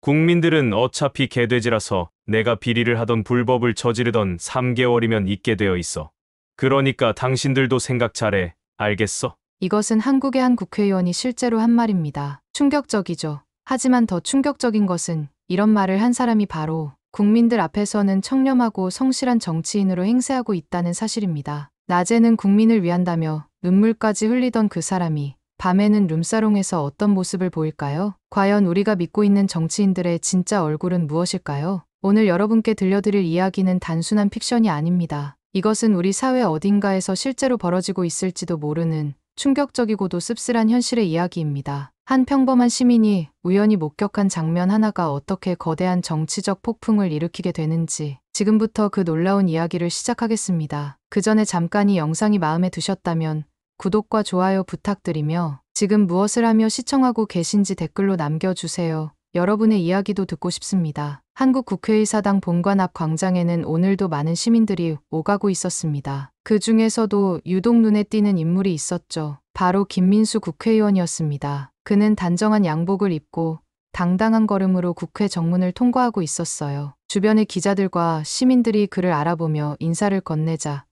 국민들은 어차피 개돼지라서 내가 비리를 하던 불법을 저지르던 3개월이면 잊게 되어 있어. 그러니까 당신들도 생각 잘해. 알겠어? 이것은 한국의 한 국회의원이 실제로 한 말입니다. 충격적이죠. 하지만 더 충격적인 것은 이런 말을 한 사람이 바로 국민들 앞에서는 청렴하고 성실한 정치인으로 행세하고 있다는 사실입니다. 낮에는 국민을 위한다며 눈물까지 흘리던 그 사람이 밤에는 룸사롱에서 어떤 모습을 보일까요? 과연 우리가 믿고 있는 정치인들의 진짜 얼굴은 무엇일까요? 오늘 여러분께 들려드릴 이야기는 단순한 픽션이 아닙니다. 이것은 우리 사회 어딘가에서 실제로 벌어지고 있을지도 모르는 충격적이고도 씁쓸한 현실의 이야기입니다. 한 평범한 시민이 우연히 목격한 장면 하나가 어떻게 거대한 정치적 폭풍을 일으키게 되는지 지금부터 그 놀라운 이야기를 시작하겠습니다. 그 전에 잠깐 이 영상이 마음에 드셨다면 구독과 좋아요 부탁드리며 지금 무엇을 하며 시청하고 계신지 댓글로 남겨주세요. 여러분의 이야기도 듣고 싶습니다. 한국 국회의사당 본관 앞 광장에는 오늘도 많은 시민들이 오가고 있었습니다. 그 중에서도 유독 눈에 띄는 인물이 있었죠. 바로 김민수 국회의원이었습니다. 그는 단정한 양복을 입고 당당한 걸음으로 국회 정문을 통과하고 있었어요. 주변의 기자들과 시민들이 그를 알아보며 인사를 건네자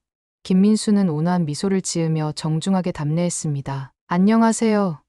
김민수는 온화한 미소를 지으며 정중하게 답례했습니다. 안녕하세요,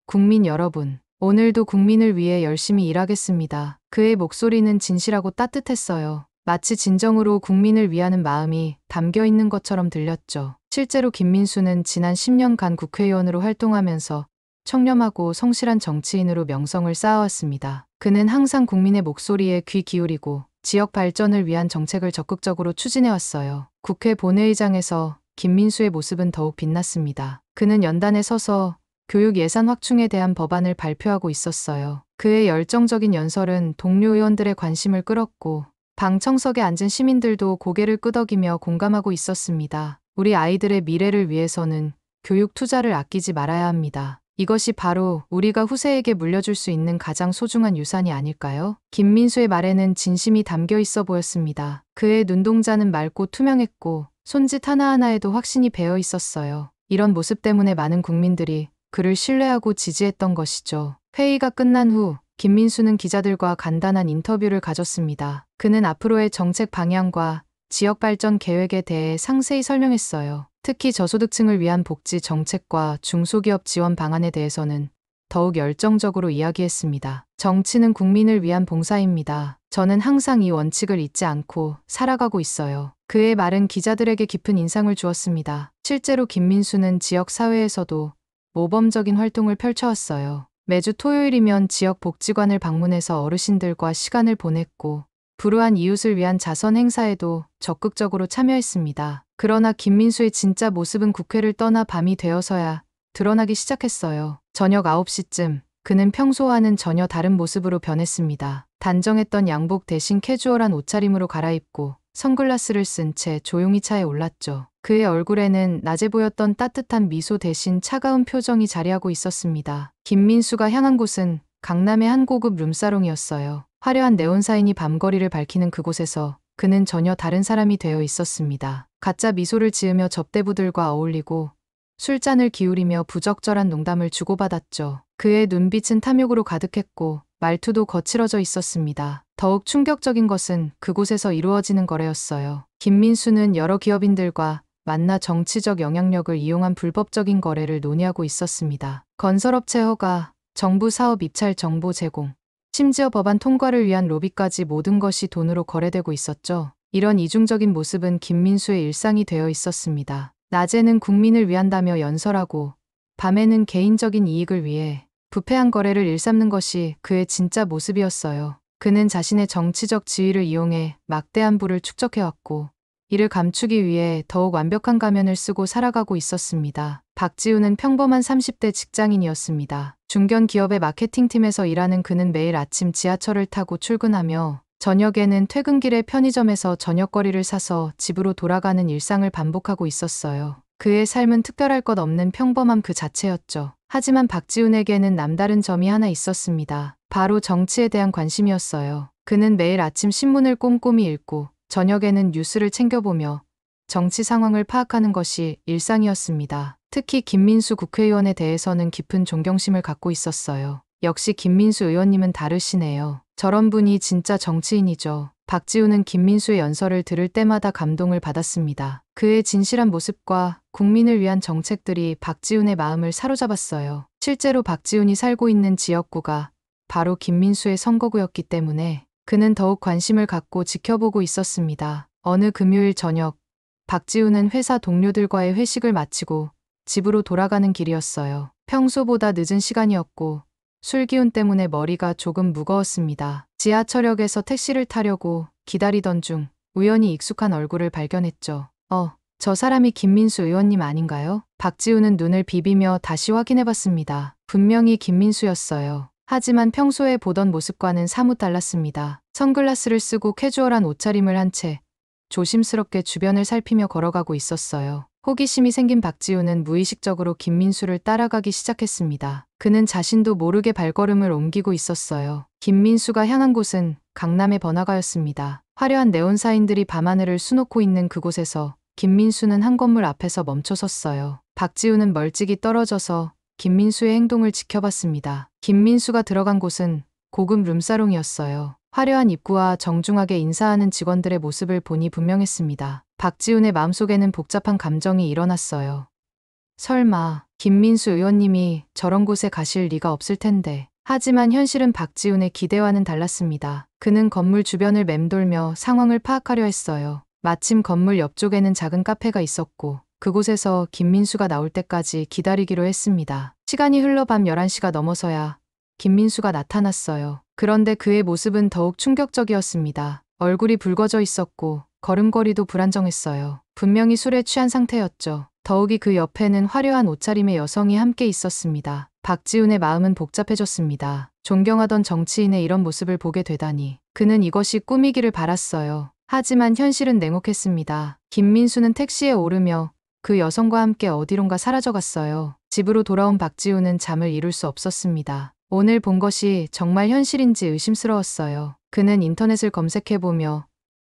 국민 여러분. 오늘도 국민을 위해 열심히 일하겠습니다. 그의 목소리는 진실하고 따뜻했어요. 마치 진정으로 국민을 위하는 마음이 담겨 있는 것처럼 들렸죠. 실제로 김민수는 지난 10년간 국회의원으로 활동하면서 청렴하고 성실한 정치인으로 명성을 쌓아왔습니다. 그는 항상 국민의 목소리에 귀 기울이고 지역 발전을 위한 정책을 적극적으로 추진해왔어요. 국회 본회의장에서 김민수의 모습은 더욱 빛났습니다. 그는 연단에 서서 교육 예산 확충에 대한 법안을 발표하고 있었어요. 그의 열정적인 연설은 동료 의원들의 관심을 끌었고 방청석에 앉은 시민들도 고개를 끄덕이며 공감하고 있었습니다. 우리 아이들의 미래를 위해서는 교육 투자를 아끼지 말아야 합니다. 이것이 바로 우리가 후세에게 물려줄 수 있는 가장 소중한 유산이 아닐까요? 김민수의 말에는 진심이 담겨 있어 보였습니다. 그의 눈동자는 맑고 투명했고 손짓 하나하나에도 확신이 배어 있었어요. 이런 모습 때문에 많은 국민들이 그를 신뢰하고 지지했던 것이죠. 회의가 끝난 후 김민수는 기자들과 간단한 인터뷰를 가졌습니다. 그는 앞으로의 정책 방향과 지역 발전 계획에 대해 상세히 설명했어요. 특히 저소득층을 위한 복지 정책과 중소기업 지원 방안에 대해서는 더욱 열정적으로 이야기했습니다. 정치는 국민을 위한 봉사입니다. 저는 항상 이 원칙을 잊지 않고 살아가고 있어요. 그의 말은 기자들에게 깊은 인상을 주었습니다. 실제로 김민수는 지역 사회에서도 모범적인 활동을 펼쳐왔어요. 매주 토요일이면 지역 복지관을 방문해서 어르신들과 시간을 보냈고 불우한 이웃을 위한 자선 행사에도 적극적으로 참여했습니다. 그러나 김민수의 진짜 모습은 국회를 떠나 밤이 되어서야 드러나기 시작했어요. 저녁 9시쯤 그는 평소와는 전혀 다른 모습으로 변했습니다. 단정했던 양복 대신 캐주얼한 옷차림으로 갈아입고 선글라스를 쓴 채 조용히 차에 올랐죠. 그의 얼굴에는 낮에 보였던 따뜻한 미소 대신 차가운 표정이 자리하고 있었습니다. 김민수가 향한 곳은 강남의 한 고급 룸사롱이었어요. 화려한 네온사인이 밤거리를 밝히는 그곳에서 그는 전혀 다른 사람이 되어 있었습니다. 가짜 미소를 지으며 접대부들과 어울리고 술잔을 기울이며 부적절한 농담을 주고받았죠. 그의 눈빛은 탐욕으로 가득했고 말투도 거칠어져 있었습니다. 더욱 충격적인 것은 그곳에서 이루어지는 거래였어요. 김민수는 여러 기업인들과 만나 정치적 영향력을 이용한 불법적인 거래를 논의하고 있었습니다. 건설업체 허가, 정부 사업 입찰 정보 제공, 심지어 법안 통과를 위한 로비까지 모든 것이 돈으로 거래되고 있었죠. 이런 이중적인 모습은 김민수의 일상이 되어 있었습니다. 낮에는 국민을 위한다며 연설하고 밤에는 개인적인 이익을 위해 부패한 거래를 일삼는 것이 그의 진짜 모습이었어요. 그는 자신의 정치적 지위를 이용해 막대한 부를 축적해왔고 이를 감추기 위해 더욱 완벽한 가면을 쓰고 살아가고 있었습니다. 박지우는 평범한 30대 직장인이었습니다. 중견 기업의 마케팅팀에서 일하는 그는 매일 아침 지하철을 타고 출근하며 저녁에는 퇴근길에 편의점에서 저녁거리를 사서 집으로 돌아가는 일상을 반복하고 있었어요. 그의 삶은 특별할 것 없는 평범함 그 자체였죠. 하지만 박지훈에게는 남다른 점이 하나 있었습니다. 바로 정치에 대한 관심이었어요. 그는 매일 아침 신문을 꼼꼼히 읽고 저녁에는 뉴스를 챙겨보며 정치 상황을 파악하는 것이 일상이었습니다. 특히 김민수 국회의원에 대해서는 깊은 존경심을 갖고 있었어요. 역시 김민수 의원님은 다르시네요. 저런 분이 진짜 정치인이죠. 박지훈은 김민수의 연설을 들을 때마다 감동을 받았습니다. 그의 진실한 모습과 국민을 위한 정책들이 박지훈의 마음을 사로잡았어요. 실제로 박지훈이 살고 있는 지역구가 바로 김민수의 선거구였기 때문에 그는 더욱 관심을 갖고 지켜보고 있었습니다. 어느 금요일 저녁, 박지훈은 회사 동료들과의 회식을 마치고 집으로 돌아가는 길이었어요. 평소보다 늦은 시간이었고 술 기운 때문에 머리가 조금 무거웠습니다. 지하철역에서 택시를 타려고 기다리던 중 우연히 익숙한 얼굴을 발견했죠. 저 사람이 김민수 의원님 아닌가요? 박지훈은 눈을 비비며 다시 확인해봤습니다. 분명히 김민수였어요. 하지만 평소에 보던 모습과는 사뭇 달랐습니다. 선글라스를 쓰고 캐주얼한 옷차림을 한 채 조심스럽게 주변을 살피며 걸어가고 있었어요. 호기심이 생긴 박지훈은 무의식적으로 김민수를 따라가기 시작했습니다. 그는 자신도 모르게 발걸음을 옮기고 있었어요. 김민수가 향한 곳은 강남의 번화가였습니다. 화려한 네온사인들이 밤하늘을 수놓고 있는 그곳에서 김민수는 한 건물 앞에서 멈춰 섰어요. 박지훈은 멀찍이 떨어져서 김민수의 행동을 지켜봤습니다. 김민수가 들어간 곳은 고급 룸사롱이었어요. 화려한 입구와 정중하게 인사하는 직원들의 모습을 보니 분명했습니다. 박지훈의 마음속에는 복잡한 감정이 일어났어요. 설마 김민수 의원님이 저런 곳에 가실 리가 없을 텐데. 하지만 현실은 박지훈의 기대와는 달랐습니다. 그는 건물 주변을 맴돌며 상황을 파악하려 했어요. 마침 건물 옆쪽에는 작은 카페가 있었고 그곳에서 김민수가 나올 때까지 기다리기로 했습니다. 시간이 흘러 밤 11시가 넘어서야 김민수가 나타났어요. 그런데 그의 모습은 더욱 충격적이었습니다. 얼굴이 붉어져 있었고 걸음걸이도 불안정했어요. 분명히 술에 취한 상태였죠. 더욱이 그 옆에는 화려한 옷차림의 여성이 함께 있었습니다. 박지훈의 마음은 복잡해졌습니다. 존경하던 정치인의 이런 모습을 보게 되다니. 그는 이것이 꿈이기를 바랐어요. 하지만 현실은 냉혹했습니다. 김민수는 택시에 오르며 그 여성과 함께 어디론가 사라져갔어요. 집으로 돌아온 박지훈은 잠을 이룰 수 없었습니다. 오늘 본 것이 정말 현실인지 의심스러웠어요. 그는 인터넷을 검색해보며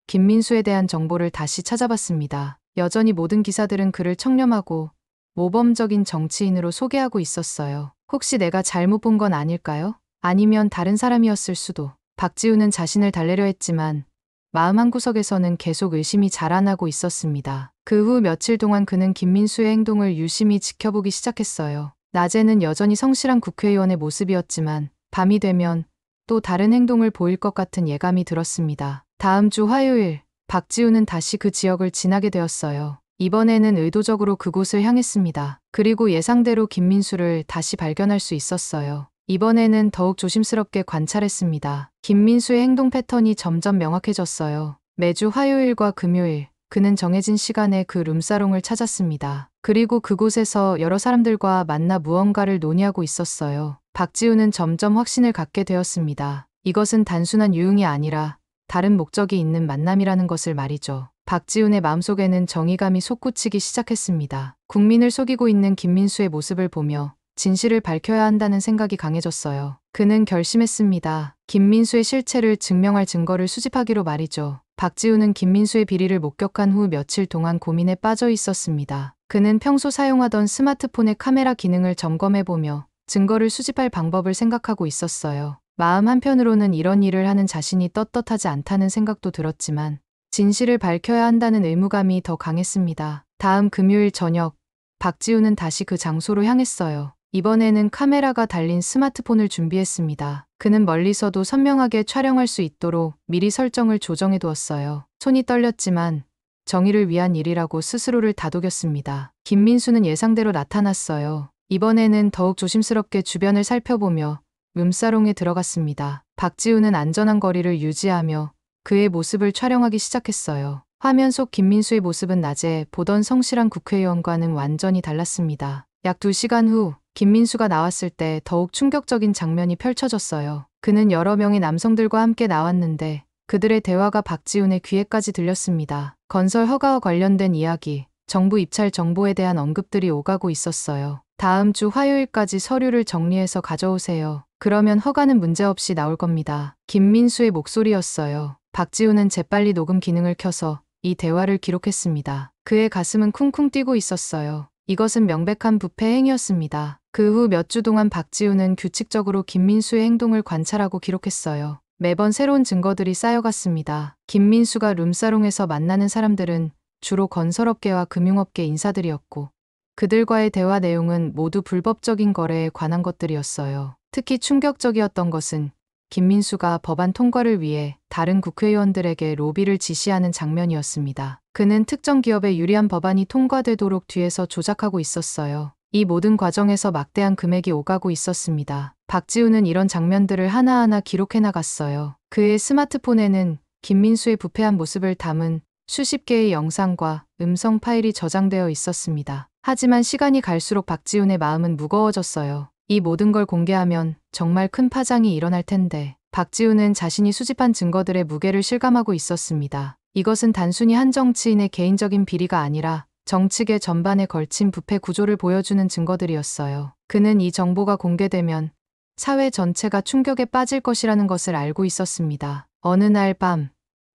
김민수에 대한 정보를 다시 찾아봤습니다. 여전히 모든 기사들은 그를 청렴하고 모범적인 정치인으로 소개하고 있었어요. 혹시 내가 잘못 본 건 아닐까요? 아니면 다른 사람이었을 수도. 박지훈은 자신을 달래려 했지만 마음 한구석에서는 계속 의심이 자라나고 있었습니다. 그 후 며칠 동안 그는 김민수의 행동을 유심히 지켜보기 시작했어요. 낮에는 여전히 성실한 국회의원의 모습이었지만 밤이 되면 또 다른 행동을 보일 것 같은 예감이 들었습니다. 다음 주 화요일, 박지훈은 다시 그 지역을 지나게 되었어요. 이번에는 의도적으로 그곳을 향했습니다. 그리고 예상대로 김민수를 다시 발견할 수 있었어요. 이번에는 더욱 조심스럽게 관찰했습니다. 김민수의 행동 패턴이 점점 명확해졌어요. 매주 화요일과 금요일, 그는 정해진 시간에 그 룸사롱을 찾았습니다. 그리고 그곳에서 여러 사람들과 만나 무언가를 논의하고 있었어요. 박지훈은 점점 확신을 갖게 되었습니다. 이것은 단순한 유흥이 아니라 다른 목적이 있는 만남이라는 것을 말이죠. 박지훈의 마음속에는 정의감이 솟구치기 시작했습니다. 국민을 속이고 있는 김민수의 모습을 보며 진실을 밝혀야 한다는 생각이 강해졌어요. 그는 결심했습니다. 김민수의 실체를 증명할 증거를 수집하기로 말이죠. 박지훈은 김민수의 비리를 목격한 후 며칠 동안 고민에 빠져 있었습니다. 그는 평소 사용하던 스마트폰의 카메라 기능을 점검해보며 증거를 수집할 방법을 생각하고 있었어요. 마음 한편으로는 이런 일을 하는 자신이 떳떳하지 않다는 생각도 들었지만 진실을 밝혀야 한다는 의무감이 더 강했습니다. 다음 금요일 저녁, 박지훈은 다시 그 장소로 향했어요. 이번에는 카메라가 달린 스마트폰을 준비했습니다. 그는 멀리서도 선명하게 촬영할 수 있도록 미리 설정을 조정해 두었어요. 손이 떨렸지만 정의를 위한 일이라고 스스로를 다독였습니다. 김민수는 예상대로 나타났어요. 이번에는 더욱 조심스럽게 주변을 살펴보며 룸사롱에 들어갔습니다. 박지훈은 안전한 거리를 유지하며 그의 모습을 촬영하기 시작했어요. 화면 속 김민수의 모습은 낮에 보던 성실한 국회의원과는 완전히 달랐습니다. 약 2시간 후 김민수가 나왔을 때 더욱 충격적인 장면이 펼쳐졌어요. 그는 여러 명의 남성들과 함께 나왔는데 그들의 대화가 박지훈의 귀에까지 들렸습니다. 건설 허가와 관련된 이야기, 정부 입찰 정보에 대한 언급들이 오가고 있었어요. 다음 주 화요일까지 서류를 정리해서 가져오세요. 그러면 허가는 문제없이 나올 겁니다. 김민수의 목소리였어요. 박지훈은 재빨리 녹음 기능을 켜서 이 대화를 기록했습니다. 그의 가슴은 쿵쿵 뛰고 있었어요. 이것은 명백한 부패 행위였습니다. 그 후 몇 주 동안 박지훈은 규칙적으로 김민수의 행동을 관찰하고 기록했어요. 매번 새로운 증거들이 쌓여갔습니다. 김민수가 룸사롱에서 만나는 사람들은 주로 건설업계와 금융업계 인사들이었고 그들과의 대화 내용은 모두 불법적인 거래에 관한 것들이었어요. 특히 충격적이었던 것은 김민수가 법안 통과를 위해 다른 국회의원들에게 로비를 지시하는 장면이었습니다. 그는 특정 기업에 유리한 법안이 통과되도록 뒤에서 조작하고 있었어요. 이 모든 과정에서 막대한 금액이 오가고 있었습니다. 박지우는 이런 장면들을 하나하나 기록해 나갔어요. 그의 스마트폰에는 김민수의 부패한 모습을 담은 수십 개의 영상과 음성 파일이 저장되어 있었습니다. 하지만 시간이 갈수록 박지훈의 마음은 무거워졌어요. 이 모든 걸 공개하면 정말 큰 파장이 일어날 텐데 박지훈은 자신이 수집한 증거들의 무게를 실감하고 있었습니다. 이것은 단순히 한 정치인의 개인적인 비리가 아니라 정치계 전반에 걸친 부패 구조를 보여주는 증거들이었어요. 그는 이 정보가 공개되면 사회 전체가 충격에 빠질 것이라는 것을 알고 있었습니다. 어느 날 밤,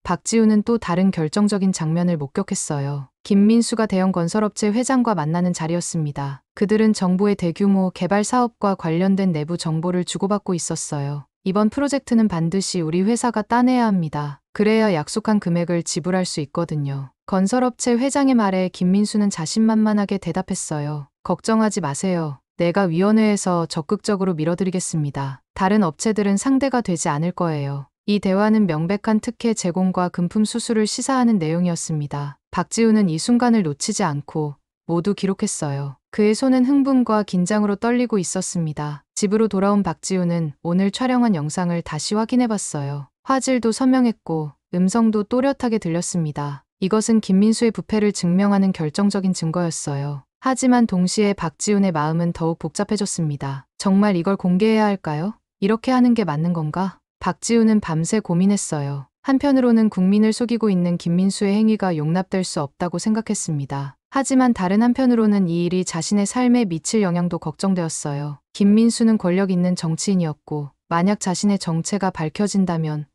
박지훈은 또 다른 결정적인 장면을 목격했어요. 김민수가 대형 건설업체 회장과 만나는 자리였습니다. 그들은 정부의 대규모 개발 사업과 관련된 내부 정보를 주고받고 있었어요. 이번 프로젝트는 반드시 우리 회사가 따내야 합니다. 그래야 약속한 금액을 지불할 수 있거든요. 건설업체 회장의 말에 김민수는 자신만만하게 대답했어요. 걱정하지 마세요. 내가 위원회에서 적극적으로 밀어드리겠습니다. 다른 업체들은 상대가 되지 않을 거예요. 이 대화는 명백한 특혜 제공과 금품 수수를 시사하는 내용이었습니다. 박지훈은 이 순간을 놓치지 않고 모두 기록했어요. 그의 손은 흥분과 긴장으로 떨리고 있었습니다. 집으로 돌아온 박지훈은 오늘 촬영한 영상을 다시 확인해봤어요. 화질도 선명했고 음성도 또렷하게 들렸습니다. 이것은 김민수의 부패를 증명하는 결정적인 증거였어요. 하지만 동시에 박지훈의 마음은 더욱 복잡해졌습니다. 정말 이걸 공개해야 할까요? 이렇게 하는 게 맞는 건가? 박지훈은 밤새 고민했어요. 한편으로는 국민을 속이고 있는 김민수의 행위가 용납될 수 없다고 생각했습니다. 하지만 다른 한편으로는 이 일이 자신의 삶에 미칠 영향도 걱정되었어요. 김민수는 권력 있는 정치인이었고 만약 자신의 정체가 밝혀진다면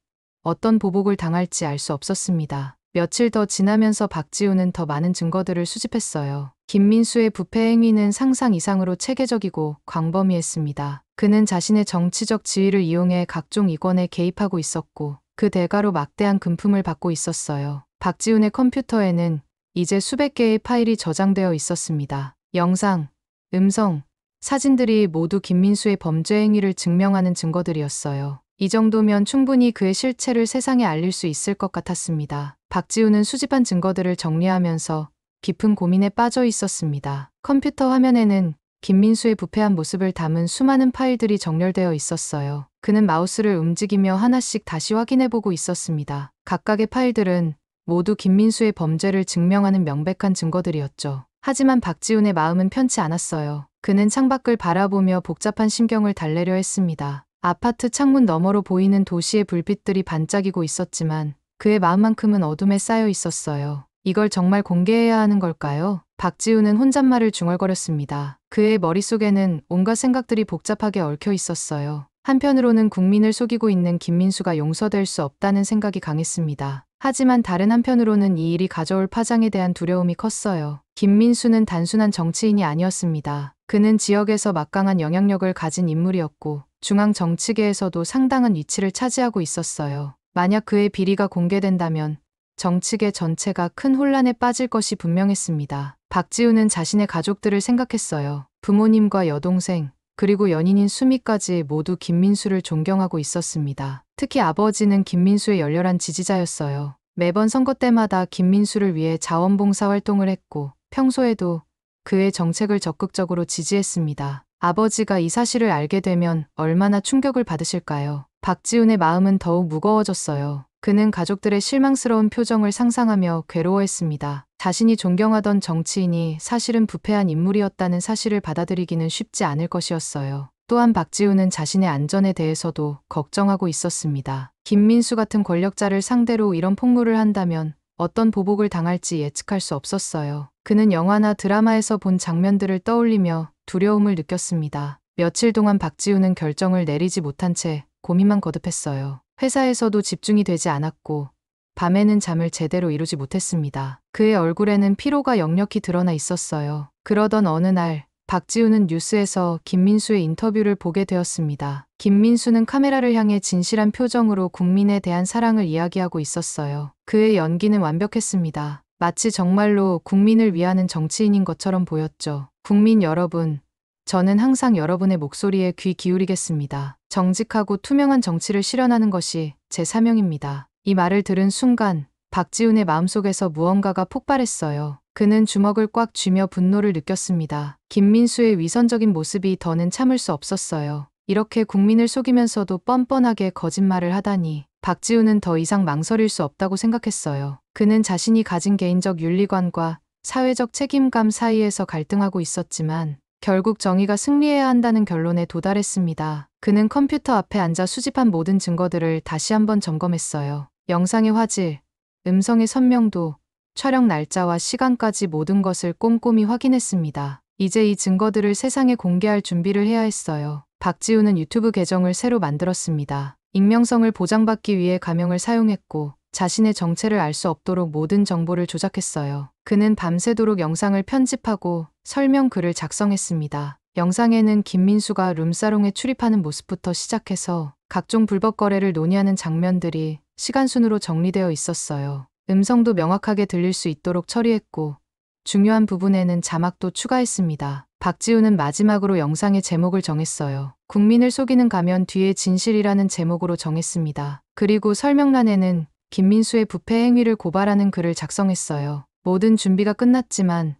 어떤 보복을 당할지 알 수 없었습니다. 며칠 더 지나면서 박지훈은 더 많은 증거들을 수집했어요. 김민수의 부패 행위는 상상 이상으로 체계적이고 광범위했습니다. 그는 자신의 정치적 지위를 이용해 각종 이권에 개입하고 있었고 그 대가로 막대한 금품을 받고 있었어요. 박지훈의 컴퓨터에는 이제 수백 개의 파일이 저장되어 있었습니다. 영상, 음성, 사진들이 모두 김민수의 범죄 행위를 증명하는 증거들이었어요. 이 정도면 충분히 그의 실체를 세상에 알릴 수 있을 것 같았습니다. 박지훈은 수집한 증거들을 정리하면서 깊은 고민에 빠져 있었습니다. 컴퓨터 화면에는 김민수의 부패한 모습을 담은 수많은 파일들이 정렬되어 있었어요. 그는 마우스를 움직이며 하나씩 다시 확인해보고 있었습니다. 각각의 파일들은 모두 김민수의 범죄를 증명하는 명백한 증거들이었죠. 하지만 박지훈의 마음은 편치 않았어요. 그는 창밖을 바라보며 복잡한 심경을 달래려 했습니다. 아파트 창문 너머로 보이는 도시의 불빛들이 반짝이고 있었지만 그의 마음만큼은 어둠에 쌓여 있었어요. 이걸 정말 공개해야 하는 걸까요? 박지훈은 혼잣말을 중얼거렸습니다. 그의 머릿속에는 온갖 생각들이 복잡하게 얽혀 있었어요. 한편으로는 국민을 속이고 있는 김민수가 용서될 수 없다는 생각이 강했습니다. 하지만 다른 한편으로는 이 일이 가져올 파장에 대한 두려움이 컸어요. 김민수는 단순한 정치인이 아니었습니다. 그는 지역에서 막강한 영향력을 가진 인물이었고 중앙 정치계에서도 상당한 위치를 차지하고 있었어요. 만약 그의 비리가 공개된다면 정치계 전체가 큰 혼란에 빠질 것이 분명했습니다. 박지훈은 자신의 가족들을 생각했어요. 부모님과 여동생, 그리고 연인인 수미까지 모두 김민수를 존경하고 있었습니다. 특히 아버지는 김민수의 열렬한 지지자였어요. 매번 선거 때마다 김민수를 위해 자원봉사 활동을 했고 평소에도 그의 정책을 적극적으로 지지했습니다. 아버지가 이 사실을 알게 되면 얼마나 충격을 받으실까요? 박지훈의 마음은 더욱 무거워졌어요. 그는 가족들의 실망스러운 표정을 상상하며 괴로워했습니다. 자신이 존경하던 정치인이 사실은 부패한 인물이었다는 사실을 받아들이기는 쉽지 않을 것이었어요. 또한 박지훈은 자신의 안전에 대해서도 걱정하고 있었습니다. 김민수 같은 권력자를 상대로 이런 폭로를 한다면 어떤 보복을 당할지 예측할 수 없었어요. 그는 영화나 드라마에서 본 장면들을 떠올리며 두려움을 느꼈습니다. 며칠 동안 박지훈은 결정을 내리지 못한 채 고민만 거듭했어요. 회사에서도 집중이 되지 않았고 밤에는 잠을 제대로 이루지 못했습니다. 그의 얼굴에는 피로가 역력히 드러나 있었어요. 그러던 어느 날 박지우는 뉴스에서 김민수의 인터뷰를 보게 되었습니다. 김민수는 카메라를 향해 진실한 표정으로 국민에 대한 사랑을 이야기하고 있었어요. 그의 연기는 완벽했습니다. 마치 정말로 국민을 위하는 정치인인 것처럼 보였죠. 국민 여러분, 저는 항상 여러분의 목소리에 귀 기울이겠습니다. 정직하고 투명한 정치를 실현하는 것이 제 사명입니다. 이 말을 들은 순간 박지훈의 마음속에서 무언가가 폭발했어요. 그는 주먹을 꽉 쥐며 분노를 느꼈습니다. 김민수의 위선적인 모습이 더는 참을 수 없었어요. 이렇게 국민을 속이면서도 뻔뻔하게 거짓말을 하다니 박지훈은 더 이상 망설일 수 없다고 생각했어요. 그는 자신이 가진 개인적 윤리관과 사회적 책임감 사이에서 갈등하고 있었지만 결국 정의가 승리해야 한다는 결론에 도달했습니다. 그는 컴퓨터 앞에 앉아 수집한 모든 증거들을 다시 한번 점검했어요. 영상의 화질, 음성의 선명도, 촬영 날짜와 시간까지 모든 것을 꼼꼼히 확인했습니다. 이제 이 증거들을 세상에 공개할 준비를 해야 했어요. 박지훈은 유튜브 계정을 새로 만들었습니다. 익명성을 보장받기 위해 가명을 사용했고 자신의 정체를 알 수 없도록 모든 정보를 조작했어요. 그는 밤새도록 영상을 편집하고 설명글을 작성했습니다. 영상에는 김민수가 룸사롱에 출입하는 모습부터 시작해서 각종 불법 거래를 논의하는 장면들이 시간순으로 정리되어 있었어요. 음성도 명확하게 들릴 수 있도록 처리했고 중요한 부분에는 자막도 추가했습니다. 박지훈은 마지막으로 영상의 제목을 정했어요. 국민을 속이는 가면 뒤에 진실이라는 제목으로 정했습니다. 그리고 설명란에는 김민수의 부패 행위를 고발하는 글을 작성했어요. 모든 준비가 끝났지만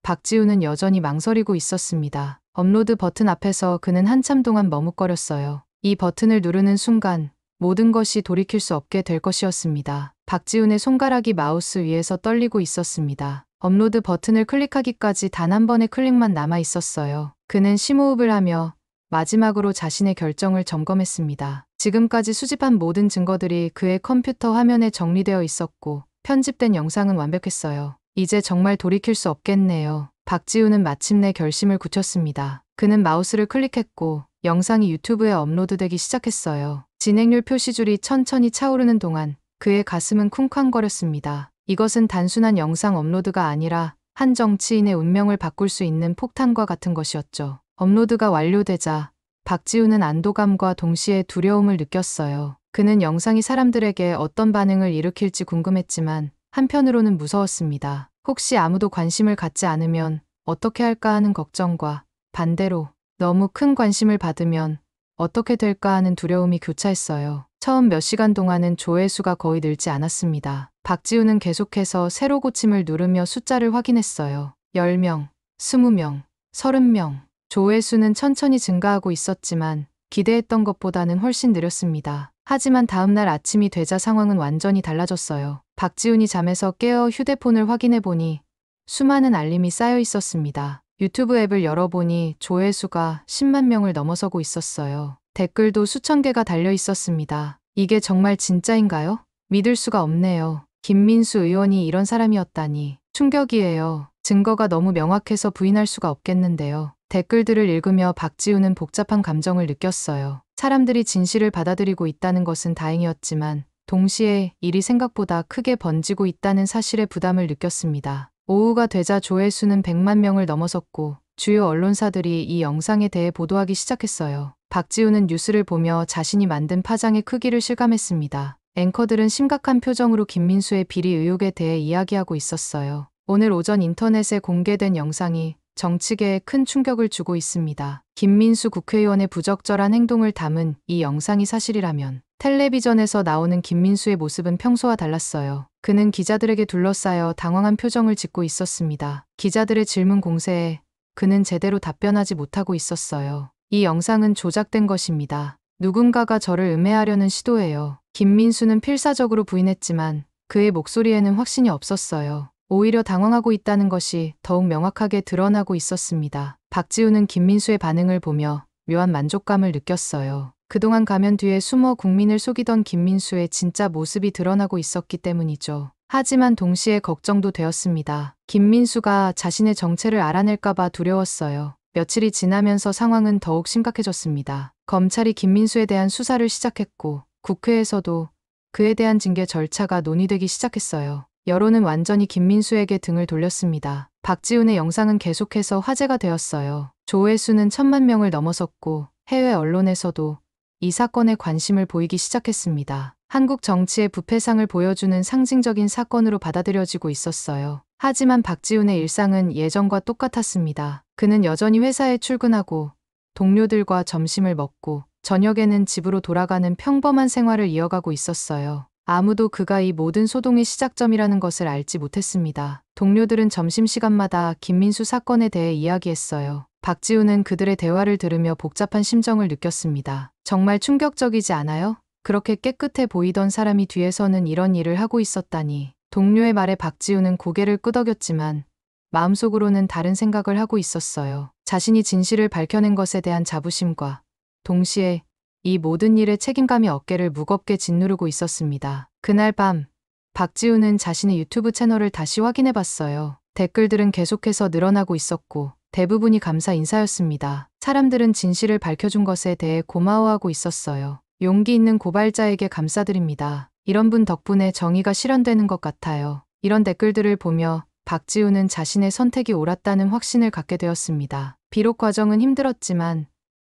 박지훈은 여전히 망설이고 있었습니다. 업로드 버튼 앞에서 그는 한참 동안 머뭇거렸어요. 이 버튼을 누르는 순간 모든 것이 돌이킬 수 없게 될 것이었습니다. 박지훈의 손가락이 마우스 위에서 떨리고 있었습니다. 업로드 버튼을 클릭하기까지 단 한 번의 클릭만 남아 있었어요. 그는 심호흡을 하며 마지막으로 자신의 결정을 점검했습니다. 지금까지 수집한 모든 증거들이 그의 컴퓨터 화면에 정리되어 있었고 편집된 영상은 완벽했어요. 이제 정말 돌이킬 수 없겠네요. 박지훈은 마침내 결심을 굳혔습니다. 그는 마우스를 클릭했고 영상이 유튜브에 업로드되기 시작했어요. 진행률 표시줄이 천천히 차오르는 동안 그의 가슴은 쿵쾅거렸습니다. 이것은 단순한 영상 업로드가 아니라 한 정치인의 운명을 바꿀 수 있는 폭탄과 같은 것이었죠. 업로드가 완료되자 박지훈은 안도감과 동시에 두려움을 느꼈어요. 그는 영상이 사람들에게 어떤 반응을 일으킬지 궁금했지만 한편으로는 무서웠습니다. 혹시 아무도 관심을 갖지 않으면 어떻게 할까 하는 걱정과 반대로 너무 큰 관심을 받으면 어떻게 될까 하는 두려움이 교차했어요. 처음 몇 시간 동안은 조회수가 거의 늘지 않았습니다. 박지훈은 계속해서 세로 고침을 누르며 숫자를 확인했어요. 10명, 20명, 30명. 조회수는 천천히 증가하고 있었지만 기대했던 것보다는 훨씬 느렸습니다. 하지만 다음날 아침이 되자 상황은 완전히 달라졌어요. 박지훈이 잠에서 깨어 휴대폰을 확인해 보니 수많은 알림이 쌓여 있었습니다. 유튜브 앱을 열어보니 조회수가 10만 명을 넘어서고 있었어요. 댓글도 수천 개가 달려 있었습니다. 이게 정말 진짜인가요? 믿을 수가 없네요. 김민수 의원이 이런 사람이었다니. 충격이에요. 증거가 너무 명확해서 부인할 수가 없겠는데요. 댓글들을 읽으며 박지훈은 복잡한 감정을 느꼈어요. 사람들이 진실을 받아들이고 있다는 것은 다행이었지만 동시에 일이 생각보다 크게 번지고 있다는 사실에 부담을 느꼈습니다. 오후가 되자 조회수는 100만 명을 넘어섰고 주요 언론사들이 이 영상에 대해 보도하기 시작했어요. 박지훈은 뉴스를 보며 자신이 만든 파장의 크기를 실감했습니다. 앵커들은 심각한 표정으로 김민수의 비리 의혹에 대해 이야기하고 있었어요. 오늘 오전 인터넷에 공개된 영상이 정치계에 큰 충격을 주고 있습니다. 김민수 국회의원의 부적절한 행동을 담은 이 영상이 사실이라면 텔레비전에서 나오는 김민수의 모습은 평소와 달랐어요. 그는 기자들에게 둘러싸여 당황한 표정을 짓고 있었습니다. 기자들의 질문 공세에 그는 제대로 답변하지 못하고 있었어요. 이 영상은 조작된 것입니다. 누군가가 저를 음해하려는 시도예요. 김민수는 필사적으로 부인했지만 그의 목소리에는 확신이 없었어요. 오히려 당황하고 있다는 것이 더욱 명확하게 드러나고 있었습니다. 박지훈은 김민수의 반응을 보며 묘한 만족감을 느꼈어요. 그동안 가면 뒤에 숨어 국민을 속이던 김민수의 진짜 모습이 드러나고 있었기 때문이죠. 하지만 동시에 걱정도 되었습니다. 김민수가 자신의 정체를 알아낼까봐 두려웠어요. 며칠이 지나면서 상황은 더욱 심각해졌습니다. 검찰이 김민수에 대한 수사를 시작했고 국회에서도 그에 대한 징계 절차가 논의되기 시작했어요. 여론은 완전히 김민수에게 등을 돌렸습니다. 박지훈의 영상은 계속해서 화제가 되었어요. 조회수는 1,000만 명을 넘어섰고 해외 언론에서도 이 사건에 관심을 보이기 시작했습니다. 한국 정치의 부패상을 보여주는 상징적인 사건으로 받아들여지고 있었어요. 하지만 박지훈의 일상은 예전과 똑같았습니다. 그는 여전히 회사에 출근하고 동료들과 점심을 먹고 저녁에는 집으로 돌아가는 평범한 생활을 이어가고 있었어요. 아무도 그가 이 모든 소동의 시작점이라는 것을 알지 못했습니다. 동료들은 점심시간마다 김민수 사건에 대해 이야기했어요. 박지훈은 그들의 대화를 들으며 복잡한 심정을 느꼈습니다. 정말 충격적이지 않아요? 그렇게 깨끗해 보이던 사람이 뒤에서는 이런 일을 하고 있었다니. 동료의 말에 박지훈은 고개를 끄덕였지만 마음속으로는 다른 생각을 하고 있었어요. 자신이 진실을 밝혀낸 것에 대한 자부심과 동시에 이 모든 일에 책임감이 어깨를 무겁게 짓누르고 있었습니다. 그날 밤 박지훈은 자신의 유튜브 채널을 다시 확인해 봤어요. 댓글들은 계속해서 늘어나고 있었고 대부분이 감사 인사였습니다. 사람들은 진실을 밝혀준 것에 대해 고마워하고 있었어요. 용기 있는 고발자에게 감사드립니다. 이런 분 덕분에 정의가 실현되는 것 같아요. 이런 댓글들을 보며 박지훈은 자신의 선택이 옳았다는 확신을 갖게 되었습니다. 비록 과정은 힘들었지만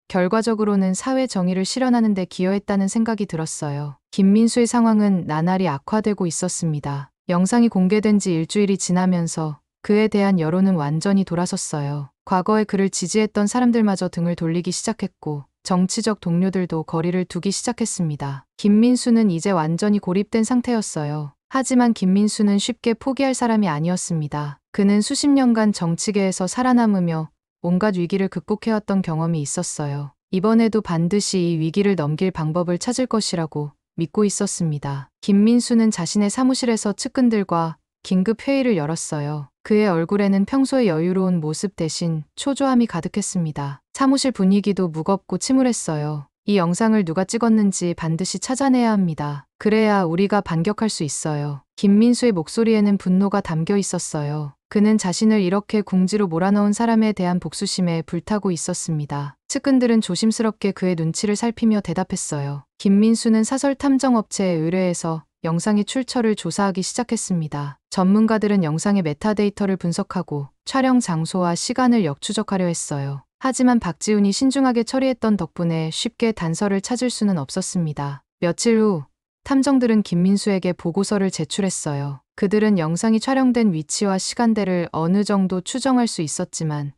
결과적으로는 사회 정의를 실현하는 데 기여했다는 생각이 들었어요. 김민수의 상황은 나날이 악화되고 있었습니다. 영상이 공개된 지 일주일이 지나면서 그에 대한 여론은 완전히 돌아섰어요. 과거에 그를 지지했던 사람들마저 등을 돌리기 시작했고 정치적 동료들도 거리를 두기 시작했습니다. 김민수는 이제 완전히 고립된 상태였어요. 하지만 김민수는 쉽게 포기할 사람이 아니었습니다. 그는 수십 년간 정치계에서 살아남으며 온갖 위기를 극복해왔던 경험이 있었어요. 이번에도 반드시 이 위기를 넘길 방법을 찾을 것이라고 믿고 있었습니다. 김민수는 자신의 사무실에서 측근들과 긴급 회의를 열었어요. 그의 얼굴에는 평소의 여유로운 모습 대신 초조함이 가득했습니다. 사무실 분위기도 무겁고 침울했어요. 이 영상을 누가 찍었는지 반드시 찾아내야 합니다. 그래야 우리가 반격할 수 있어요. 김민수의 목소리에는 분노가 담겨 있었어요. 그는 자신을 이렇게 궁지로 몰아넣은 사람에 대한 복수심에 불타고 있었습니다. 측근들은 조심스럽게 그의 눈치를 살피며 대답했어요. 김민수는 사설 탐정업체에 의뢰해서 영상의 출처를 조사하기 시작했습니다. 전문가들은 영상의 메타데이터를 분석하고 촬영 장소와 시간을 역추적하려 했어요. 하지만 박지훈이 신중하게 처리했던 덕분에 쉽게 단서를 찾을 수는 없었습니다. 며칠 후 탐정들은 김민수에게 보고서를 제출했어요. 그들은 영상이 촬영된 위치와 시간대를 어느 정도 추정할 수 있었지만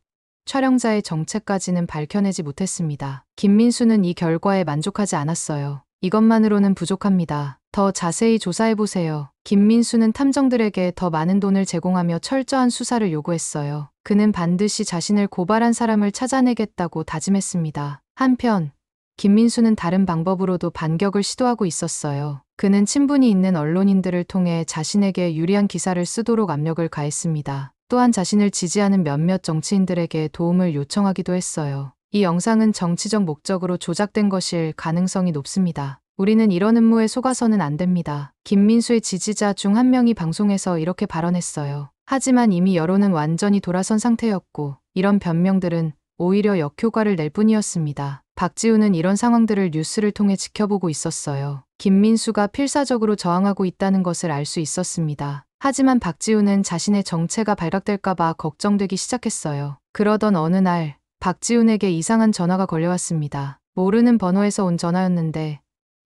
촬영자의 정체까지는 밝혀내지 못했습니다. 김민수는 이 결과에 만족하지 않았어요. 이것만으로는 부족합니다. 더 자세히 조사해보세요. 김민수는 탐정들에게 더 많은 돈을 제공하며 철저한 수사를 요구했어요. 그는 반드시 자신을 고발한 사람을 찾아내겠다고 다짐했습니다. 한편 김민수는 다른 방법으로도 반격을 시도하고 있었어요. 그는 친분이 있는 언론인들을 통해 자신에게 유리한 기사를 쓰도록 압력을 가했습니다. 또한 자신을 지지하는 몇몇 정치인들에게 도움을 요청하기도 했어요. 이 영상은 정치적 목적으로 조작된 것일 가능성이 높습니다. 우리는 이런 음모에 속아서는 안 됩니다. 김민수의 지지자 중 한 명이 방송에서 이렇게 발언했어요. 하지만 이미 여론은 완전히 돌아선 상태였고 이런 변명들은 오히려 역효과를 낼 뿐이었습니다. 박지훈은 이런 상황들을 뉴스를 통해 지켜보고 있었어요. 김민수가 필사적으로 저항하고 있다는 것을 알 수 있었습니다. 하지만 박지훈은 자신의 정체가 발각될까봐 걱정되기 시작했어요. 그러던 어느 날 박지훈에게 이상한 전화가 걸려왔습니다. 모르는 번호에서 온 전화였는데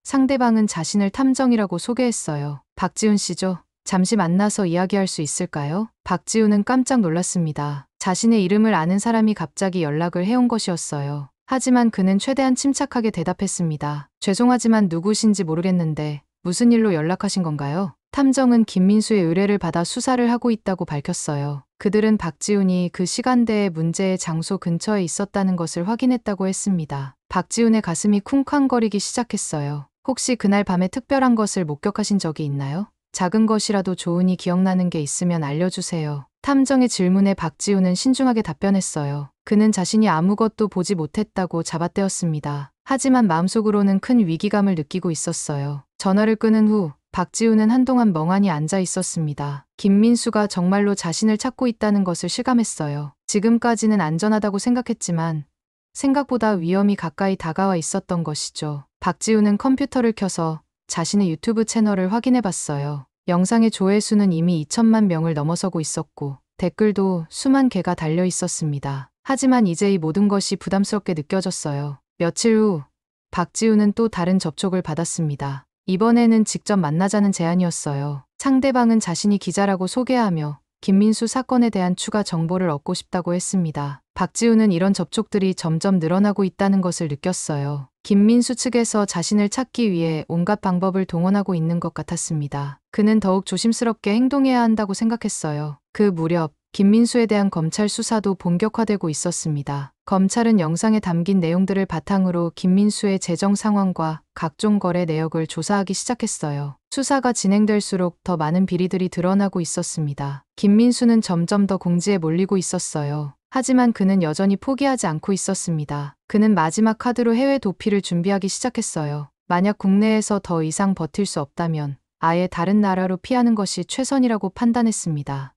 상대방은 자신을 탐정이라고 소개했어요. 박지훈 씨죠? 잠시 만나서 이야기할 수 있을까요? 박지훈은 깜짝 놀랐습니다. 자신의 이름을 아는 사람이 갑자기 연락을 해온 것이었어요. 하지만 그는 최대한 침착하게 대답했습니다. 죄송하지만 누구신지 모르겠는데 무슨 일로 연락하신 건가요? 탐정은 김민수의 의뢰를 받아 수사를 하고 있다고 밝혔어요. 그들은 박지훈이 그 시간대에 문제의 장소 근처에 있었다는 것을 확인했다고 했습니다. 박지훈의 가슴이 쿵쾅거리기 시작했어요. 혹시 그날 밤에 특별한 것을 목격하신 적이 있나요? 작은 것이라도 좋으니 기억나는 게 있으면 알려주세요. 탐정의 질문에 박지훈은 신중하게 답변했어요. 그는 자신이 아무것도 보지 못했다고 잡아떼었습니다. 하지만 마음속으로는 큰 위기감을 느끼고 있었어요. 전화를 끊은 후 박지훈은 한동안 멍하니 앉아 있었습니다. 김민수가 정말로 자신을 찾고 있다는 것을 실감했어요. 지금까지는 안전하다고 생각했지만 생각보다 위험이 가까이 다가와 있었던 것이죠. 박지훈은 컴퓨터를 켜서 자신의 유튜브 채널을 확인해 봤어요. 영상의 조회수는 이미 2천만 명을 넘어서고 있었고 댓글도 수만 개가 달려 있었습니다. 하지만 이제 이 모든 것이 부담스럽게 느껴졌어요. 며칠 후 박지우는 또 다른 접촉을 받았습니다. 이번에는 직접 만나자는 제안이었어요. 상대방은 자신이 기자라고 소개하며 김민수 사건에 대한 추가 정보를 얻고 싶다고 했습니다. 박지우는 이런 접촉들이 점점 늘어나고 있다는 것을 느꼈어요. 김민수 측에서 자신을 찾기 위해 온갖 방법을 동원하고 있는 것 같았습니다. 그는 더욱 조심스럽게 행동해야 한다고 생각했어요. 그 무렵 김민수에 대한 검찰 수사도 본격화되고 있었습니다. 검찰은 영상에 담긴 내용들을 바탕으로 김민수의 재정 상황과 각종 거래 내역을 조사하기 시작했어요. 수사가 진행될수록 더 많은 비리들이 드러나고 있었습니다. 김민수는 점점 더 공지에 몰리고 있었어요. 하지만 그는 여전히 포기하지 않고 있었습니다. 그는 마지막 카드로 해외 도피를 준비하기 시작했어요. 만약 국내에서 더 이상 버틸 수 없다면 아예 다른 나라로 피하는 것이 최선이라고 판단했습니다.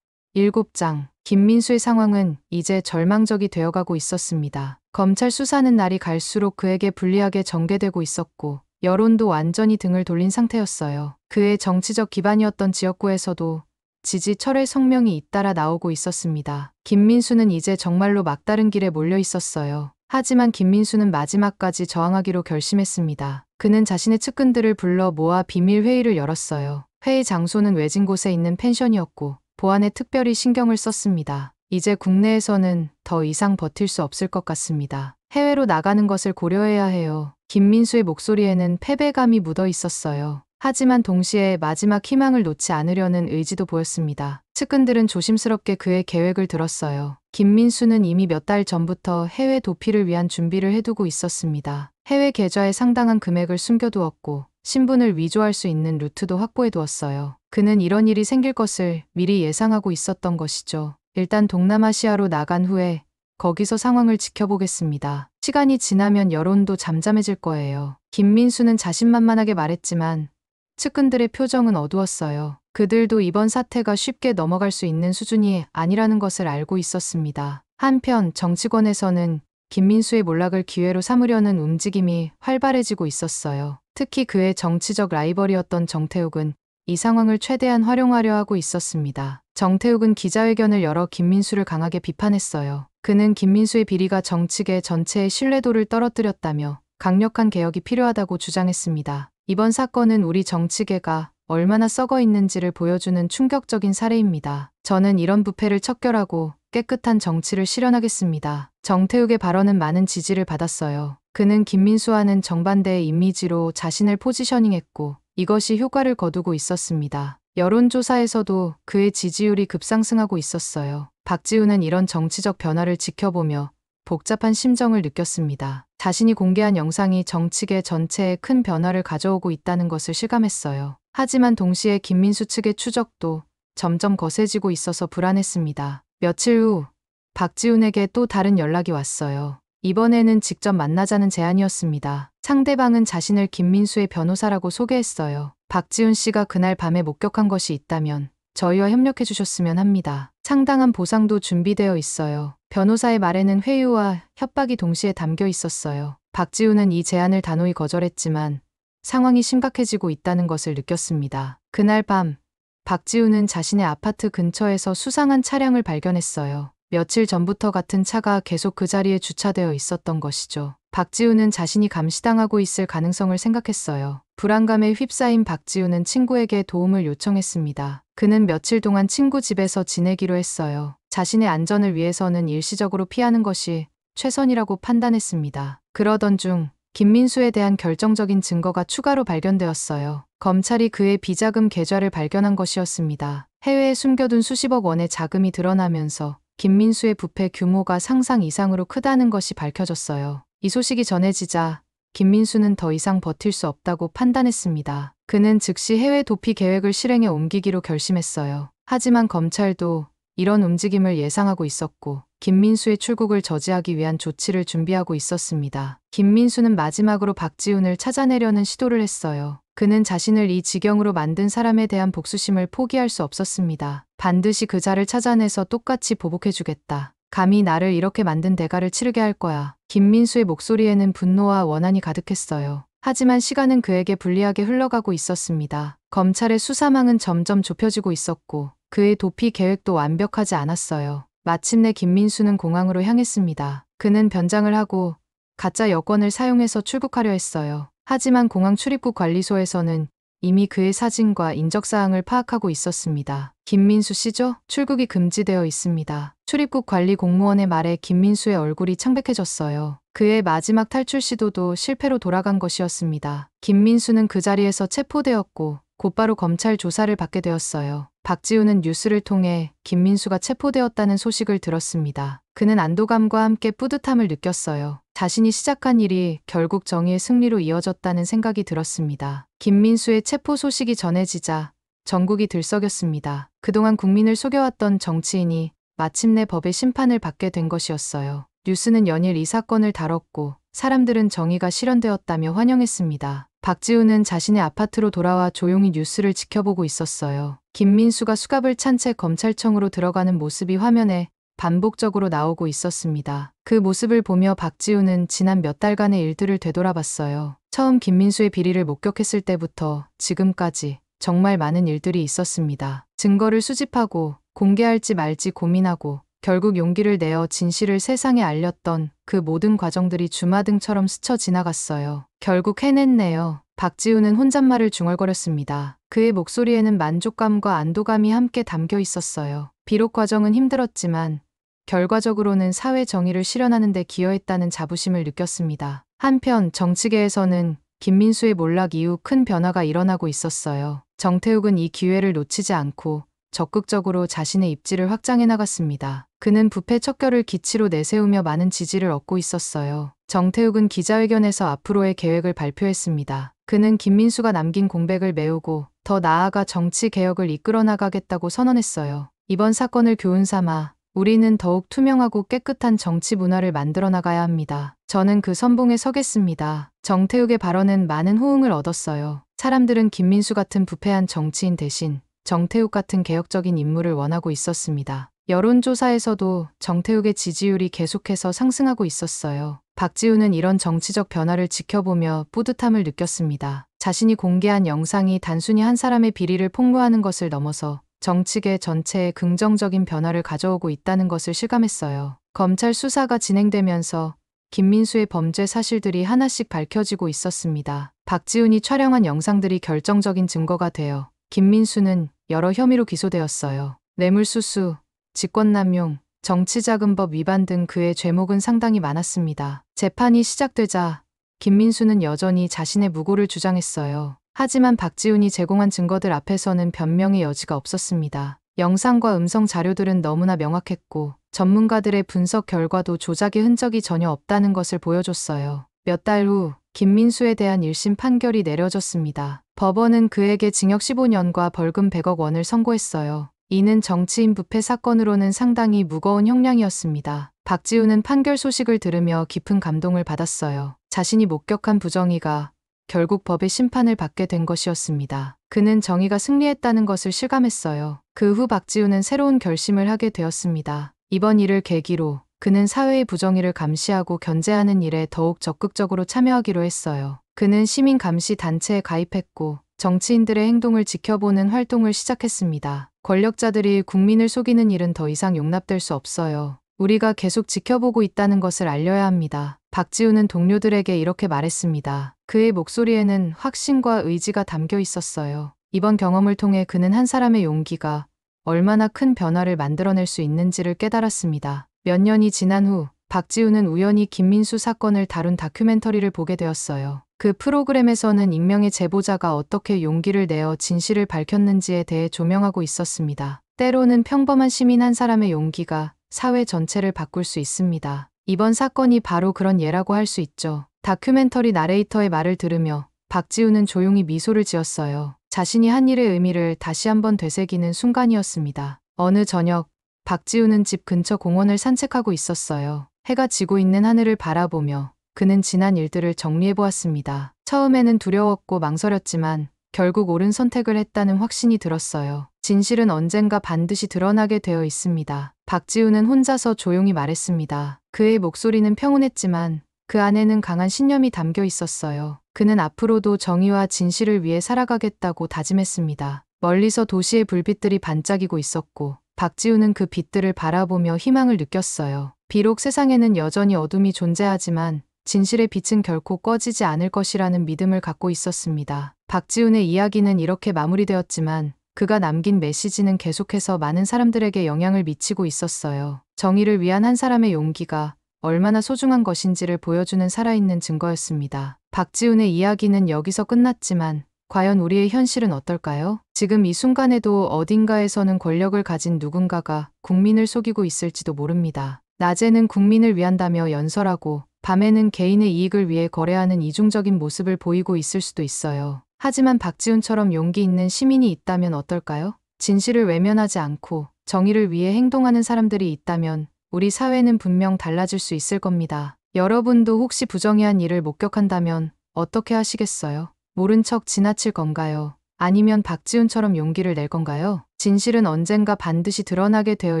7장. 김민수의 상황은 이제 절망적이 되어가고 있었습니다. 검찰 수사는 날이 갈수록 그에게 불리하게 전개되고 있었고 여론도 완전히 등을 돌린 상태였어요. 그의 정치적 기반이었던 지역구에서도 지지 철회 성명이 잇따라 나오고 있었습니다. 김민수는 이제 정말로 막다른 길에 몰려 있었어요. 하지만 김민수는 마지막까지 저항하기로 결심했습니다. 그는 자신의 측근들을 불러 모아 비밀 회의를 열었어요. 회의 장소는 외진 곳에 있는 펜션이었고 보안에 특별히 신경을 썼습니다. 이제 국내에서는 더 이상 버틸 수 없을 것 같습니다. 해외로 나가는 것을 고려해야 해요. 김민수의 목소리에는 패배감이 묻어 있었어요. 하지만 동시에 마지막 희망을 놓지 않으려는 의지도 보였습니다. 측근들은 조심스럽게 그의 계획을 들었어요. 김민수는 이미 몇 달 전부터 해외 도피를 위한 준비를 해두고 있었습니다. 해외 계좌에 상당한 금액을 숨겨두었고 신분을 위조할 수 있는 루트도 확보해두었어요. 그는 이런 일이 생길 것을 미리 예상하고 있었던 것이죠. 일단 동남아시아로 나간 후에 거기서 상황을 지켜보겠습니다. 시간이 지나면 여론도 잠잠해질 거예요. 김민수는 자신만만하게 말했지만 측근들의 표정은 어두웠어요. 그들도 이번 사태가 쉽게 넘어갈 수 있는 수준이 아니라는 것을 알고 있었습니다. 한편 정치권에서는 김민수의 몰락을 기회로 삼으려는 움직임이 활발해지고 있었어요. 특히 그의 정치적 라이벌이었던 정태욱은 이 상황을 최대한 활용하려 하고 있었습니다. 정태욱은 기자회견을 열어 김민수를 강하게 비판했어요. 그는 김민수의 비리가 정치계 전체의 신뢰도를 떨어뜨렸다며 강력한 개혁이 필요하다고 주장했습니다. 이번 사건은 우리 정치계가 얼마나 썩어 있는지를 보여주는 충격적인 사례입니다. 저는 이런 부패를 척결하고 깨끗한 정치를 실현하겠습니다. 정태욱의 발언은 많은 지지를 받았어요. 그는 김민수와는 정반대의 이미지로 자신을 포지셔닝했고 이것이 효과를 거두고 있었습니다. 여론조사에서도 그의 지지율이 급상승하고 있었어요. 박지우는 이런 정치적 변화를 지켜보며 복잡한 심정을 느꼈습니다. 자신이 공개한 영상이 정치계 전체에 큰 변화를 가져오고 있다는 것을 실감했어요. 하지만 동시에 김민수 측의 추적도 점점 거세지고 있어서 불안했습니다. 며칠 후 박지훈에게 또 다른 연락이 왔어요. 이번에는 직접 만나자는 제안이었습니다. 상대방은 자신을 김민수의 변호사라고 소개했어요. 박지훈 씨가 그날 밤에 목격한 것이 있다면 저희와 협력해 주셨으면 합니다. 상당한 보상도 준비되어 있어요. 변호사의 말에는 회유와 협박이 동시에 담겨 있었어요. 박지훈은 이 제안을 단호히 거절했지만 상황이 심각해지고 있다는 것을 느꼈습니다. 그날 밤 박지훈은 자신의 아파트 근처에서 수상한 차량을 발견했어요. 며칠 전부터 같은 차가 계속 그 자리에 주차되어 있었던 것이죠. 박지훈은 자신이 감시당하고 있을 가능성을 생각했어요. 불안감에 휩싸인 박지훈은 친구에게 도움을 요청했습니다. 그는 며칠 동안 친구 집에서 지내기로 했어요. 자신의 안전을 위해서는 일시적으로 피하는 것이 최선이라고 판단했습니다. 그러던 중 김민수에 대한 결정적인 증거가 추가로 발견되었어요. 검찰이 그의 비자금 계좌를 발견한 것이었습니다. 해외에 숨겨둔 수십억 원의 자금이 드러나면서 김민수의 부패 규모가 상상 이상으로 크다는 것이 밝혀졌어요. 이 소식이 전해지자 김민수는 더 이상 버틸 수 없다고 판단했습니다. 그는 즉시 해외 도피 계획을 실행에 옮기기로 결심했어요. 하지만 검찰도 이런 움직임을 예상하고 있었고 김민수의 출국을 저지하기 위한 조치를 준비하고 있었습니다. 김민수는 마지막으로 박지훈을 찾아내려는 시도를 했어요. 그는 자신을 이 지경으로 만든 사람에 대한 복수심을 포기할 수 없었습니다. 반드시 그 자를 찾아내서 똑같이 보복해주겠다. 감히 나를 이렇게 만든 대가를 치르게 할 거야. 김민수의 목소리에는 분노와 원한이 가득했어요. 하지만 시간은 그에게 불리하게 흘러가고 있었습니다. 검찰의 수사망은 점점 좁혀지고 있었고 그의 도피 계획도 완벽하지 않았어요. 마침내 김민수는 공항으로 향했습니다. 그는 변장을 하고 가짜 여권을 사용해서 출국하려 했어요. 하지만 공항 출입국 관리소에서는 이미 그의 사진과 인적사항을 파악하고 있었습니다. 김민수 씨죠? 출국이 금지되어 있습니다. 출입국 관리 공무원의 말에 김민수의 얼굴이 창백해졌어요. 그의 마지막 탈출 시도도 실패로 돌아간 것이었습니다. 김민수는 그 자리에서 체포되었고 곧바로 검찰 조사를 받게 되었어요. 박지우는 뉴스를 통해 김민수가 체포되었다는 소식을 들었습니다. 그는 안도감과 함께 뿌듯함을 느꼈어요. 자신이 시작한 일이 결국 정의의 승리로 이어졌다는 생각이 들었습니다. 김민수의 체포 소식이 전해지자 전국이 들썩였습니다. 그동안 국민을 속여왔던 정치인이 마침내 법의 심판을 받게 된 것이었어요. 뉴스는 연일 이 사건을 다뤘고 사람들은 정의가 실현되었다며 환영했습니다. 박지우는 자신의 아파트로 돌아와 조용히 뉴스를 지켜보고 있었어요. 김민수가 수갑을 찬 채 검찰청으로 들어가는 모습이 화면에 반복적으로 나오고 있었습니다. 그 모습을 보며 박지우는 지난 몇 달간의 일들을 되돌아봤어요. 처음 김민수의 비리를 목격했을 때부터 지금까지 정말 많은 일들이 있었습니다. 증거를 수집하고 공개할지 말지 고민하고 결국 용기를 내어 진실을 세상에 알렸던 그 모든 과정들이 주마등처럼 스쳐 지나갔어요. 결국 해냈네요. 박지우는 혼잣말을 중얼거렸습니다. 그의 목소리에는 만족감과 안도감이 함께 담겨 있었어요. 비록 과정은 힘들었지만 결과적으로는 사회 정의를 실현하는 데 기여했다는 자부심을 느꼈습니다. 한편 정치계에서는 김민수의 몰락 이후 큰 변화가 일어나고 있었어요. 정태욱은 이 기회를 놓치지 않고 적극적으로 자신의 입지를 확장해 나갔습니다. 그는 부패 척결을 기치로 내세우며 많은 지지를 얻고 있었어요. 정태욱은 기자회견에서 앞으로의 계획을 발표했습니다. 그는 김민수가 남긴 공백을 메우고 더 나아가 정치 개혁을 이끌어 나가겠다고 선언했어요. 이번 사건을 교훈 삼아 우리는 더욱 투명하고 깨끗한 정치 문화를 만들어 나가야 합니다. 저는 그 선봉에 서겠습니다. 정태욱의 발언은 많은 호응을 얻었어요. 사람들은 김민수 같은 부패한 정치인 대신 정태욱 같은 개혁적인 인물을 원하고 있었습니다. 여론조사에서도 정태욱의 지지율이 계속해서 상승하고 있었어요. 박지우는 이런 정치적 변화를 지켜보며 뿌듯함을 느꼈습니다. 자신이 공개한 영상이 단순히 한 사람의 비리를 폭로하는 것을 넘어서 정치계 전체에 긍정적인 변화를 가져오고 있다는 것을 실감했어요. 검찰 수사가 진행되면서 김민수의 범죄 사실들이 하나씩 밝혀지고 있었습니다. 박지훈이 촬영한 영상들이 결정적인 증거가 되어 김민수는 여러 혐의로 기소되었어요. 뇌물수수, 직권남용, 정치자금법 위반 등 그의 죄목은 상당히 많았습니다. 재판이 시작되자 김민수는 여전히 자신의 무고를 주장했어요. 하지만 박지훈이 제공한 증거들 앞에서는 변명의 여지가 없었습니다. 영상과 음성 자료들은 너무나 명확했고 전문가들의 분석 결과도 조작의 흔적이 전혀 없다는 것을 보여줬어요. 몇 달 후 김민수에 대한 1심 판결이 내려졌습니다. 법원은 그에게 징역 15년과 벌금 100억 원을 선고했어요. 이는 정치인 부패 사건으로는 상당히 무거운 형량이었습니다. 박지훈은 판결 소식을 들으며 깊은 감동을 받았어요. 자신이 목격한 부정의가 결국 법의 심판을 받게 된 것이었습니다. 그는 정의가 승리했다는 것을 실감했어요. 그 후 박지훈은 새로운 결심을 하게 되었습니다. 이번 일을 계기로 그는 사회의 부정의를 감시하고 견제하는 일에 더욱 적극적으로 참여하기로 했어요. 그는 시민 감시 단체에 가입했고 정치인들의 행동을 지켜보는 활동을 시작했습니다. 권력자들이 국민을 속이는 일은 더 이상 용납될 수 없어요. 우리가 계속 지켜보고 있다는 것을 알려야 합니다. 박지훈은 동료들에게 이렇게 말했습니다. 그의 목소리에는 확신과 의지가 담겨 있었어요. 이번 경험을 통해 그는 한 사람의 용기가 얼마나 큰 변화를 만들어낼 수 있는지를 깨달았습니다. 몇 년이 지난 후 박지훈은 우연히 김민수 사건을 다룬 다큐멘터리를 보게 되었어요. 그 프로그램에서는 익명의 제보자가 어떻게 용기를 내어 진실을 밝혔는지에 대해 조명하고 있었습니다. 때로는 평범한 시민 한 사람의 용기가 사회 전체를 바꿀 수 있습니다. 이번 사건이 바로 그런 예라고 할 수 있죠. 다큐멘터리 나레이터의 말을 들으며 박지훈은 조용히 미소를 지었어요. 자신이 한 일의 의미를 다시 한번 되새기는 순간이었습니다. 어느 저녁 박지훈은 집 근처 공원을 산책하고 있었어요. 해가 지고 있는 하늘을 바라보며 그는 지난 일들을 정리해보았습니다. 처음에는 두려웠고 망설였지만 결국 옳은 선택을 했다는 확신이 들었어요. 진실은 언젠가 반드시 드러나게 되어 있습니다. 박지훈은 혼자서 조용히 말했습니다. 그의 목소리는 평온했지만 그 안에는 강한 신념이 담겨 있었어요. 그는 앞으로도 정의와 진실을 위해 살아가겠다고 다짐했습니다. 멀리서 도시의 불빛들이 반짝이고 있었고 박지훈은 그 빛들을 바라보며 희망을 느꼈어요. 비록 세상에는 여전히 어둠이 존재하지만 진실의 빛은 결코 꺼지지 않을 것이라는 믿음을 갖고 있었습니다. 박지훈의 이야기는 이렇게 마무리되었지만 그가 남긴 메시지는 계속해서 많은 사람들에게 영향을 미치고 있었어요. 정의를 위한 한 사람의 용기가 얼마나 소중한 것인지를 보여주는 살아있는 증거였습니다. 박지훈의 이야기는 여기서 끝났지만 과연 우리의 현실은 어떨까요? 지금 이 순간에도 어딘가에서는 권력을 가진 누군가가 국민을 속이고 있을지도 모릅니다. 낮에는 국민을 위한다며 연설하고 밤에는 개인의 이익을 위해 거래하는 이중적인 모습을 보이고 있을 수도 있어요. 하지만 박지훈처럼 용기 있는 시민이 있다면 어떨까요? 진실을 외면하지 않고 정의를 위해 행동하는 사람들이 있다면 우리 사회는 분명 달라질 수 있을 겁니다. 여러분도 혹시 부정의한 일을 목격한다면 어떻게 하시겠어요? 모른 척 지나칠 건가요? 아니면 박지훈처럼 용기를 낼 건가요? 진실은 언젠가 반드시 드러나게 되어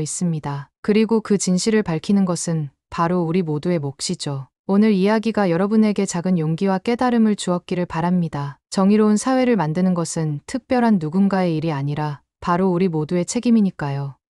있습니다. 그리고 그 진실을 밝히는 것은 바로 우리 모두의 몫이죠. 오늘 이야기가 여러분에게 작은 용기와 깨달음을 주었기를 바랍니다. 정의로운 사회를 만드는 것은 특별한 누군가의 일이 아니라 바로 우리 모두의 책임이니까요.